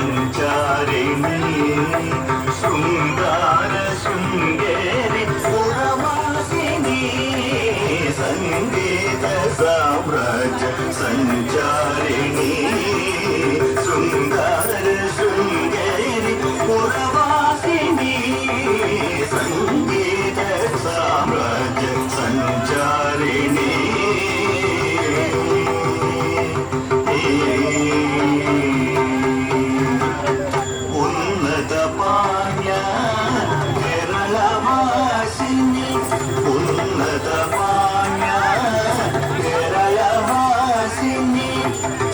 సంచారిణి శృంగార శృంగేరి పురవాసిని సంగీత సామ్రాజ్య సంచారిణి శృంగార శృంగేరి పురవాసిని సంగీత సామ్రాజ్య సంచారిణి ఉన్నత పాణ్య కేరళవాసిని ఉన్నత పాణ్య కేరళవాసిని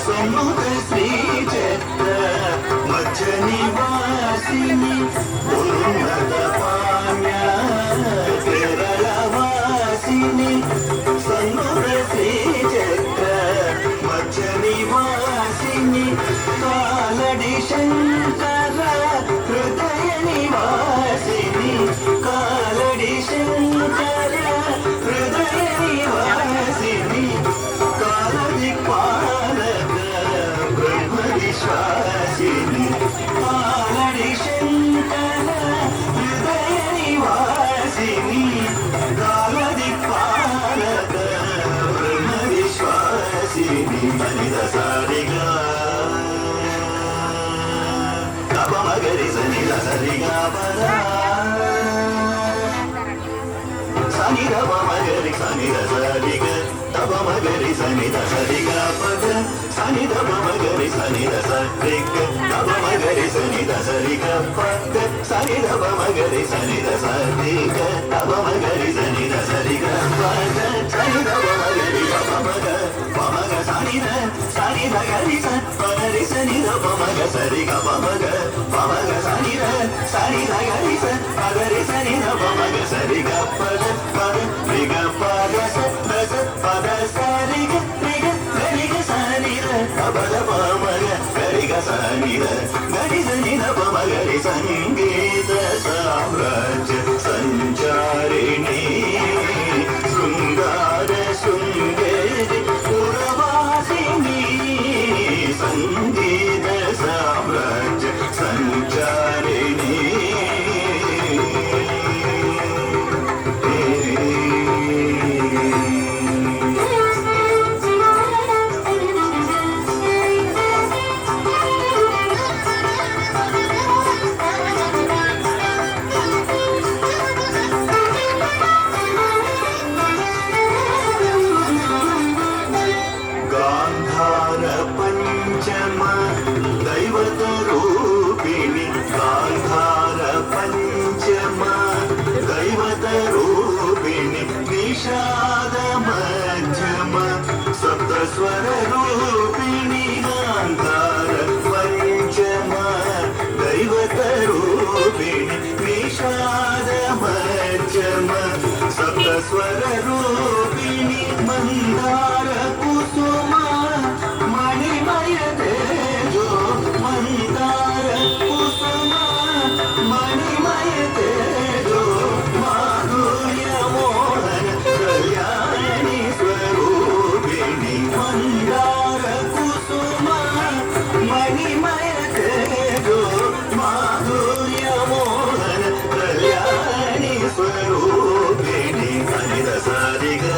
సముద్ర శ్రీచక్ర మధ్య నివాసిని ఉన్నత పాణ్య కేరళవాసిని సముద్ర శ్రీచక్ర మధ్య నివాసిని కాలడి శంకర హృదయ నివాసిని కాలడి శంకర హృదయ నివాసిని కాలడి పాలక బ్రహ్మ విశ్వాసిని కాలడి శంకర హృదయ నివాసిని కాలడి పాలక బ్రహ్మ విశ్వాసిని మనిద సారిగా మగరి సనిద సరిగా పదా సనిద మగరి సనిద సరిగ తప మగరి సనిద సరిగా పద సనిద మగరి సనిద సరిగ తప మగరి సనిద సరిగ పద సనిద మగరి సనిద సరిగ తప మగరి సనిద సరిగ పద సనిద మగరి తప మగ పమగ సనిద సనిద గరి సరి సనిద పమగ సరిగ పమగ పమగ సనిద సనిద గరి సరి సనిద పమగ సరిగ పద పద రిగ పద స పద సరిగ రిగ గరిగ సనిద పద పమగ గరిగ సనిద గరి సనిద పమగరి సంగీత సామ్రాజ్య సంచారిణి శృంగార శృంగేరి పురవాసిని సంగీత సామ్రాజ్య సంచారిణి గాంధార పంచమ దైవత రూపిణి గాంధార పంచమ దైవత రూపిణి నిషాద మధ్యమ సప్తస్వర రూపిణి గాంధార పంచమ దైవత రూపిణి నిషాద మధ్యమ సప్తస్వర రూపిణి మందార కుసుమ మణిమయ తేజో మందార కుసుమ మణిమయ తేజో మాధుర్య మోహన కళ్యాణి స్వరూపిణి మందార కుసుమ మణిమయ తేజో మాధుర్య మోహన కళ్యాణి స్వరూపిణి అనిద సారిగా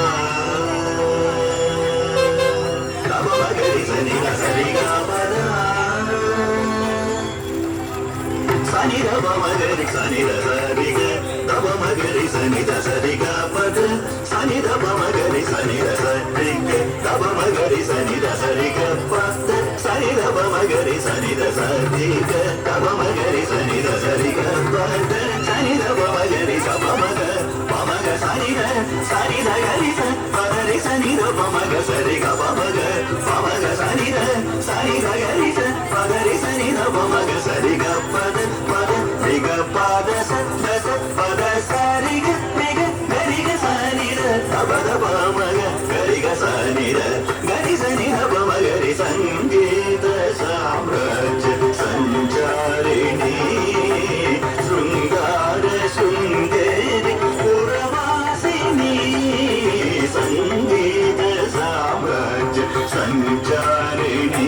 సనిద సరిగా పద సనిద మగరి సనిద సరిగ తవ మగరి సనిద సరిగా పద సనిద మగరి సనిద సరిగ తవ మగరి సనిద సరిగ పద సనిద మగరి సనిద సరిగ తవ మగరి సనిద సరిగ పద సనిద మగరి సప మగ పమగ సనిద సనిద గరి పదరి సనిద పమగ సరిగ పమగ పమగ సనిద సనిద గరి పదరి సనిద పమగ సరిగ పద పద రిగ పద స పద సరిగ రిగ గరిగ సనిద పద పమగ గరిగ సనిద గరి సనిద పమగరి సంగీత సామ్రాజ్య సంచారిణి శృంగార శృంగేరి పురవాసిని సంగీత సామ్రాజ్య సంచారిణి